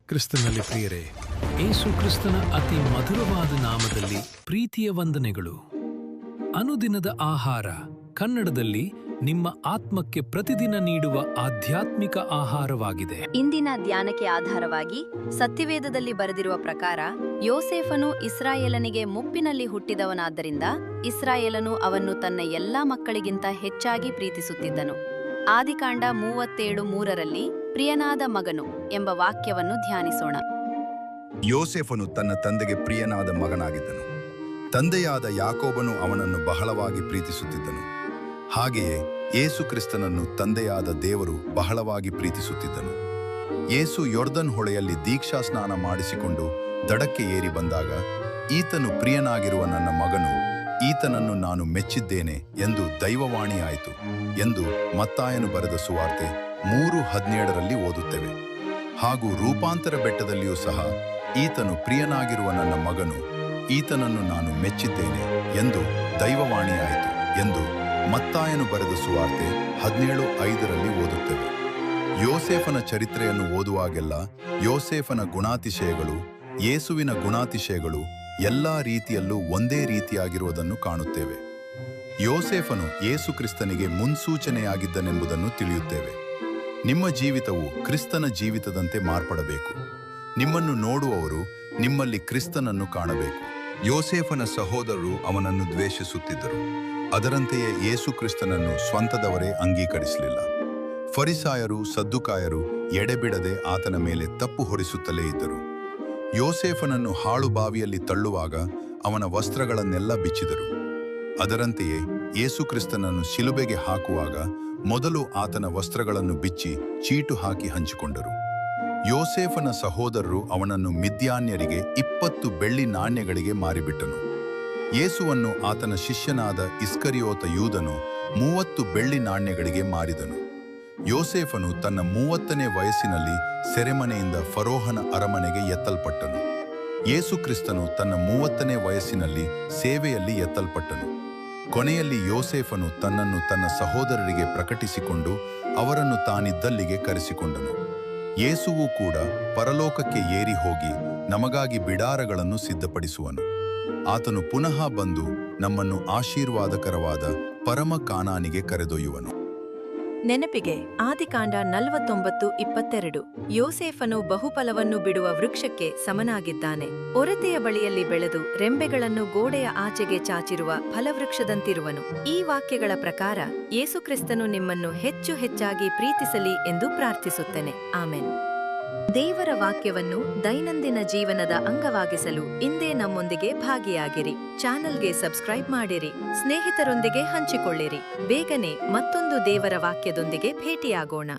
ಕ್ರಿಸ್ತನಲ್ಲಿ ಪ್ರಿಯರೇ, ಏಸು ಕ್ರಿಸ್ತನ ಅತಿ ಮಧುರವಾದ ನಾಮದಲ್ಲಿ ಪ್ರೀತಿಯ ವಂದನೆಗಳು. ಅನುದಿನದ ಆಹಾರ ಕನ್ನಡದಲ್ಲಿ ನಿಮ್ಮ ಆತ್ಮಕ್ಕೆ ಪ್ರತಿದಿನ ನೀಡುವ ಆಧ್ಯಾತ್ಮಿಕ ಆಹಾರವಾಗಿದೆ. ಇಂದಿನ ಧ್ಯಾನಕ್ಕೆ ಆಧಾರವಾಗಿ ಸತ್ಯವೇದದಲ್ಲಿ ಬರೆದಿರುವ ಪ್ರಕಾರ ಯೋಸೇಫನು ಇಸ್ರಾಯೇಲನಿಗೆ ಮುಪ್ಪಿನಲ್ಲಿ ಹುಟ್ಟಿದವನಾದ್ದರಿಂದ ಇಸ್ರಾಯೇಲನು ಅವನ್ನು ತನ್ನ ಎಲ್ಲಾ ಮಕ್ಕಳಿಗಿಂತ ಹೆಚ್ಚಾಗಿ ಪ್ರೀತಿಸುತ್ತಿದ್ದನು. ಆದಿಕಾಂಡ 37:3ರಲ್ಲಿ ಪ್ರಿಯನಾದ ಮಗನು ಎಂಬ ವಾಕ್ಯವನ್ನು ಧ್ಯಾನಿಸೋಣ. ಯೋಸೇಫನು ತನ್ನ ತಂದೆಗೆ ಪ್ರಿಯನಾದ ಮಗನಾಗಿದ್ದನು. ತಂದೆಯಾದ ಯಾಕೋಬನು ಅವನನ್ನು ಬಹಳವಾಗಿ ಪ್ರೀತಿಸುತ್ತಿದ್ದನು. ಹಾಗೆಯೇ ಯೇಸು ಕ್ರಿಸ್ತನನ್ನು ತಂದೆಯಾದ ದೇವರು ಬಹಳವಾಗಿ ಪ್ರೀತಿಸುತ್ತಿದ್ದನು. ಯೇಸು ಯೊರ್ದನ್ ಹೊಳೆಯಲ್ಲಿ ದೀಕ್ಷಾ ಸ್ನಾನ ಮಾಡಿಸಿಕೊಂಡು ದಡಕ್ಕೆ ಏರಿ ಬಂದಾಗ, ಈತನು ಪ್ರಿಯನಾಗಿರುವ ನನ್ನ ಮಗನು, ಈತನನ್ನು ನಾನು ಮೆಚ್ಚಿದ್ದೇನೆ ಎಂದು ದೈವವಾಣಿಯಾಯಿತು ಎಂದು ಮತ್ತಾಯನು ಬರೆದ ಸುವಾರ್ತೆ 3:17ರಲ್ಲಿ ಓದುತ್ತೇವೆ. ಹಾಗೂ ರೂಪಾಂತರ ಬೆಟ್ಟದಲ್ಲಿಯೂ ಸಹ ಈತನು ಪ್ರಿಯನಾಗಿರುವ ನನ್ನ ಮಗನು, ಈತನನ್ನು ನಾನು ಮೆಚ್ಚಿದ್ದೇನೆ ಎಂದು ದೈವವಾಣಿಯಾಯಿತು ಎಂದು ಮತ್ತಾಯನು ಬರೆದ ಸುವಾರ್ತೆ 17:5ರಲ್ಲಿ ಓದುತ್ತೇವೆ. ಯೋಸೇಫನ ಚರಿತ್ರೆಯನ್ನು ಓದುವಾಗೆಲ್ಲ ಯೋಸೇಫನ ಗುಣಾತಿಶಯಗಳು, ಯೇಸುವಿನ ಗುಣಾತಿಶಯಗಳು ಎಲ್ಲಾ ರೀತಿಯಲ್ಲೂ ಒಂದೇ ರೀತಿಯಾಗಿರುವುದನ್ನು ಕಾಣುತ್ತೇವೆ. ಯೋಸೇಫನು ಯೇಸು ಕ್ರಿಸ್ತನಿಗೆ ಮುನ್ಸೂಚನೆಯಾಗಿದ್ದನೆಂಬುದನ್ನು ತಿಳಿಯುತ್ತೇವೆ. ನಿಮ್ಮ ಜೀವಿತವು ಕ್ರಿಸ್ತನ ಜೀವಿತದಂತೆ ಮಾರ್ಪಡಬೇಕು. ನಿಮ್ಮನ್ನು ನೋಡುವವರು ನಿಮ್ಮಲ್ಲಿ ಕ್ರಿಸ್ತನನ್ನು ಕಾಣಬೇಕು. ಯೋಸೇಫನ ಸಹೋದರರು ಅವನನ್ನು ದ್ವೇಷಿಸುತ್ತಿದ್ದರು. ಅದರಂತೆಯೇ ಯೇಸು ಕ್ರಿಸ್ತನನ್ನು ಸ್ವಂತದವರೇ ಅಂಗೀಕರಿಸಲಿಲ್ಲ. ಫರಿಸಾಯರು, ಸದ್ದುಕಾಯರು ಎಡೆಬಿಡದೆ ಆತನ ಮೇಲೆ ತಪ್ಪು ಹೊರಿಸುತ್ತಲೇ ಇದ್ದರು. ಯೋಸೇಫನನ್ನು ಹಾಳು ಬಾವಿಯಲ್ಲಿ ತಳ್ಳುವಾಗ ಅವನ ವಸ್ತ್ರಗಳನ್ನೆಲ್ಲ ಬಿಚ್ಚಿದರು. ಅದರಂತೆಯೇ ಯೇಸು ಕ್ರಿಸ್ತನನ್ನು ಶಿಲುಬೆಗೆ ಹಾಕುವಾಗ ಮೊದಲು ಆತನ ವಸ್ತ್ರಗಳನ್ನು ಬಿಚ್ಚಿ ಚೀಟು ಹಾಕಿ ಹಂಚಿಕೊಂಡರು. ಯೋಸೇಫನ ಸಹೋದರರು ಅವನನ್ನು ಮಿದ್ಯಾನ್ಯರಿಗೆ 20 ಬೆಳ್ಳಿ ನಾಣ್ಯಗಳಿಗೆ ಮಾರಿಬಿಟ್ಟನು. ಯೇಸುವನ್ನು ಆತನ ಶಿಷ್ಯನಾದ ಇಸ್ಕರಿಯೋತ ಯೂದನು 30 ಬೆಳ್ಳಿ ನಾಣ್ಯಗಳಿಗೆ ಮಾರಿದನು. ಯೋಸೇಫನು ತನ್ನ 30ನೇ ವಯಸ್ಸಿನಲ್ಲಿ ಸೆರೆಮನೆಯಿಂದ ಫರೋಹನ ಅರಮನೆಗೆ ಎತ್ತಲ್ಪಟ್ಟನು. ಯೇಸು ಕ್ರಿಸ್ತನು ತನ್ನ 30ನೇ ವಯಸ್ಸಿನಲ್ಲಿ ಸೇವೆಯಲ್ಲಿ ಎತ್ತಲ್ಪಟ್ಟನು. ಕೊನೆಯಲ್ಲಿ ಯೋಸೇಫನು ತನ್ನನ್ನು ತನ್ನ ಸಹೋದರರಿಗೆ ಪ್ರಕಟಿಸಿಕೊಂಡು ಅವರನ್ನು ತಾನಿದ್ದಲ್ಲಿಗೆ ಕರೆಸಿಕೊಂಡನು. ಯೇಸುವೂ ಕೂಡ ಪರಲೋಕಕ್ಕೆ ಏರಿ ಹೋಗಿ ನಮಗಾಗಿ ಬಿಡಾರಗಳನ್ನು ಸಿದ್ಧಪಡಿಸುವನು. ಆತನು ಪುನಃ ಬಂದು ನಮ್ಮನ್ನು ಆಶೀರ್ವಾದಕರವಾದ ಪರಮ ಕಾನಾನಿಗೆ ಕರೆದೊಯ್ಯುವನು. ನೆನಪಿಗೆ ಆದಿಕಾಂಡ 49:22. ಯೋಸೇಫನು ಬಹುಫಲವನ್ನು ಬಿಡುವ ವೃಕ್ಷಕ್ಕೆ ಸಮನಾಗಿದ್ದಾನೆ. ಒರತೆಯ ಬಳಿಯಲ್ಲಿ ಬೆಳೆದು ರೆಂಬೆಗಳನ್ನು ಗೋಡೆಯ ಆಚೆಗೆ ಚಾಚಿರುವ ಫಲವೃಕ್ಷದಂತಿರುವನು. ಈ ವಾಕ್ಯಗಳ ಪ್ರಕಾರ ಯೇಸುಕ್ರಿಸ್ತನು ನಿಮ್ಮನ್ನು ಹೆಚ್ಚು ಹೆಚ್ಚಾಗಿ ಪ್ರೀತಿಸಲಿ ಎಂದು ಪ್ರಾರ್ಥಿಸುತ್ತೇನೆ. ಆಮೆನ್. ದೇವರ ವಾಕ್ಯವನ್ನು ದೈನಂದಿನ ಜೀವನದ ಅಂಗವಾಗಿಸಲು ಇಂದೇ ನಮ್ಮೊಂದಿಗೆ ಭಾಗಿಯಾಗಿರಿ. ಚಾನೆಲ್ಗೆ ಸಬ್ಸ್ಕ್ರೈಬ್ ಮಾಡಿರಿ, ಸ್ನೇಹಿತರೊಂದಿಗೆ ಹಂಚಿಕೊಳ್ಳಿರಿ. ಬೇಗನೆ ಮತ್ತೊಂದು ದೇವರ ವಾಕ್ಯದೊಂದಿಗೆ ಭೇಟಿಯಾಗೋಣ.